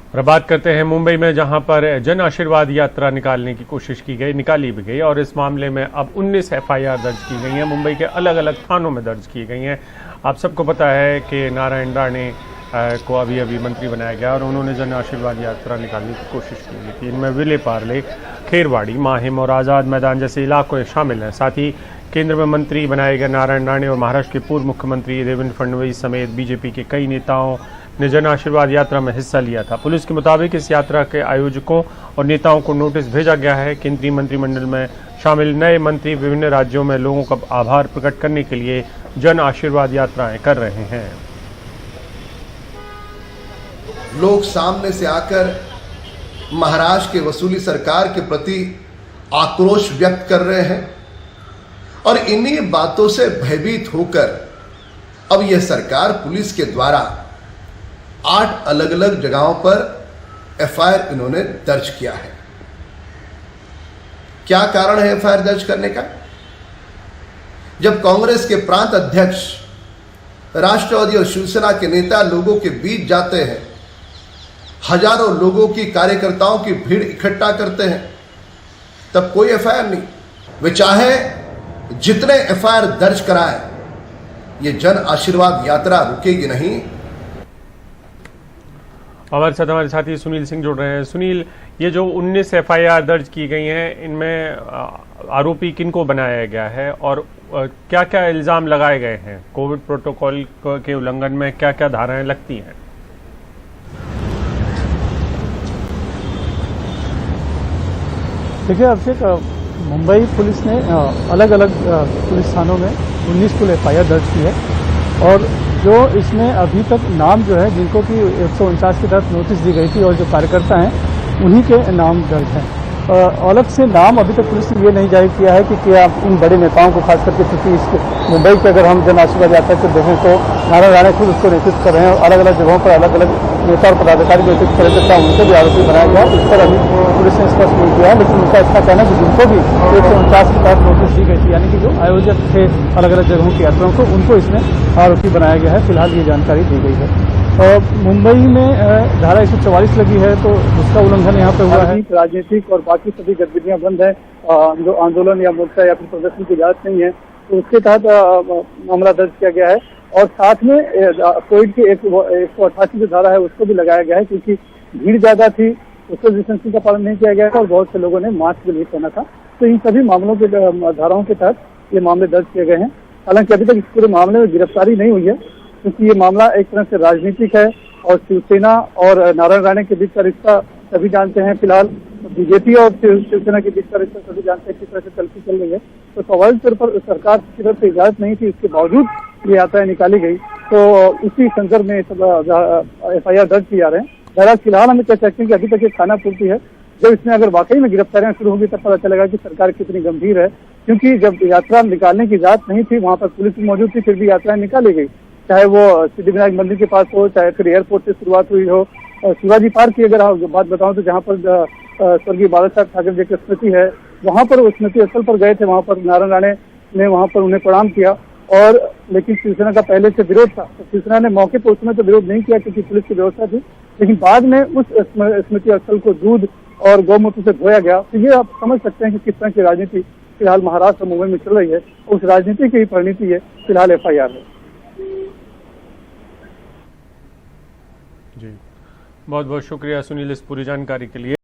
और बात करते हैं मुंबई में, जहां पर जन आशीर्वाद यात्रा निकालने की कोशिश की गई, निकाली भी गई और इस मामले में अब 19 एफआईआर दर्ज की गई हैं। मुंबई के अलग अलग थानों में दर्ज की गई हैं। आप सबको पता है कि नारायण राणे को अभी अभी मंत्री बनाया गया और उन्होंने जन आशीर्वाद यात्रा निकालने की कोशिश की थी। इनमें विले पार्ले, खेरवाड़ी, माहिम और आज़ाद मैदान जैसे इलाके शामिल हैं। साथ ही केंद्र में मंत्री बनाए गए नारायण राणे और महाराष्ट्र के पूर्व मुख्यमंत्री देवेंद्र फडणवीस समेत बीजेपी के कई नेताओं ने जन आशीर्वाद यात्रा में हिस्सा लिया था। पुलिस के मुताबिक इस यात्रा के आयोजकों और नेताओं को नोटिस भेजा गया है। केंद्रीय मंत्रिमंडल में शामिल नए मंत्री विभिन्न राज्यों में लोगों का आभार प्रकट करने के लिए जन आशीर्वाद यात्राएं कर रहे हैं। लोग सामने से आकर महाराष्ट्र के वसूली सरकार के प्रति आक्रोश व्यक्त कर रहे हैं और इन्हीं बातों से भयभीत होकर अब यह सरकार पुलिस के द्वारा 8 अलग अलग जगहों पर एफआईआर इन्होंने दर्ज किया है। क्या कारण है एफआईआर दर्ज करने का? जब कांग्रेस के प्रांत अध्यक्ष, राष्ट्रवादी और शिवसेना के नेता लोगों के बीच जाते हैं, हजारों लोगों की, कार्यकर्ताओं की भीड़ इकट्ठा करते हैं, तब कोई एफआईआर नहीं। वे चाहे जितने एफआईआर दर्ज कराएं, ये जन आशीर्वाद यात्रा रुकेगी नहीं। हमारे साथी सुनील सिंह जुड़ रहे हैं। सुनील, ये जो 19 एफआईआर दर्ज की गई हैं, इनमें आरोपी किनको बनाया गया है और क्या क्या इल्जाम लगाए गए हैं? कोविड प्रोटोकॉल के उल्लंघन में क्या क्या धाराएं लगती हैं? देखिए अभिषेक, मुंबई पुलिस ने अलग अलग पुलिस थानों में 19 कुल एफआईआर दर्ज की है और जो इसमें अभी तक नाम जो है, जिनको कि 149 के तहत नोटिस दी गई थी और जो कार्यकर्ता हैं उन्हीं के नाम दर्ज हैं। अलग से नाम अभी तक पुलिस ने ये नहीं जाहिर किया है कि क्या इन बड़े नेताओं को, खास करके क्योंकि इस मुंबई के अगर हम जन आशीर्वाद यात्रा को देखें तो नारायण राणे खुद उसको नेतृत्व कर रहे हैं और अलग अलग जगहों पर अलग अलग नेता और पदाधिकारी नेतृत्व कर रहे थे, उनको भी आरोपी बनाया गया। इस पर अभी पुलिस ने स्पष्ट नहीं किया है, लेकिन उनका इसका कहना है कि जिनको भी 149 के तहत नोटिस दी गई थी, यानी कि जो आयोजक थे अलग अलग जगहों की यात्राओं को, उनको इसमें आरोपी बनाया गया है। फिलहाल ये जानकारी दी गई है। मुंबई में धारा 144 लगी है, तो उसका उल्लंघन यहाँ पे हुआ है। राजनीतिक और बाकी सभी गतिविधियां बंद है, जो आंदोलन या मोर्चा या फिर प्रदर्शन की इजाजत नहीं है, तो उसके तहत मामला दर्ज किया गया है। और साथ में कोविड की 188 जो धारा है उसको भी लगाया गया है, क्योंकि भीड़ ज्यादा थी, सोशल डिस्टेंसिंग का पालन नहीं किया गया था और बहुत से लोगों ने मास्क भी नहीं पहना था। तो इन सभी मामलों के धाराओं के तहत ये मामले दर्ज किए गए हैं। हालांकि अभी तक इस पूरे मामले में गिरफ्तारी नहीं हुई है, क्योंकि ये मामला एक तरह से राजनीतिक है और शिवसेना और नारायण राणे के बीच का रिश्ता सभी जानते हैं। फिलहाल बीजेपी और शिवसेना के बीच का रिश्ता सभी जानते हैं किस तरह से तलखी चल रही है। तो स्वाभाविक तौर पर सरकार की तरफ से इजाजत नहीं थी, इसके बावजूद ये यात्राएं निकाली गई, तो उसी संदर्भ में एफआईआर दर्ज किए जा रहे हैं। बहरहाल फिलहाल हमें कह सकते हैं कि अभी तक ये खाना पूर्ति है। जब इसमें अगर वाकई में गिरफ्तारियां शुरू होगी तब पता चलेगा कि सरकार कितनी गंभीर है, क्योंकि जब यात्रा निकालने की इजाजत नहीं थी, वहां पर पुलिस भी मौजूद थी, फिर भी यात्राएं निकाली गई, चाहे वो सिद्धिविनायक मंदिर के पास हो, चाहे फिर एयरपोर्ट से शुरुआत हुई हो। शिवाजी पार्क की अगर बात बताऊं तो जहां पर स्वर्गीय बाला साहब ठाकरे जी की स्मृति है, वहां पर उस स्मृति स्थल पर गए थे, वहां पर नारायण राणे ने वहां पर उन्हें प्रणाम किया। और लेकिन शिवसेना का पहले से विरोध था, तो शिवसेना ने मौके पर उस समय तो विरोध नहीं किया क्योंकि पुलिस की व्यवस्था थी, लेकिन बाद में उस स्मृति स्थल को दूध और गौमूत्र से धोया गया। तो ये आप समझ सकते हैं कि किस तरह की राजनीति फिलहाल महाराष्ट्र और मुंबई में चल रही है। उस राजनीति की ही परिणति है फिलहाल एफआईआर है। जी, बहुत बहुत शुक्रिया सुनील इस पूरी जानकारी के लिए।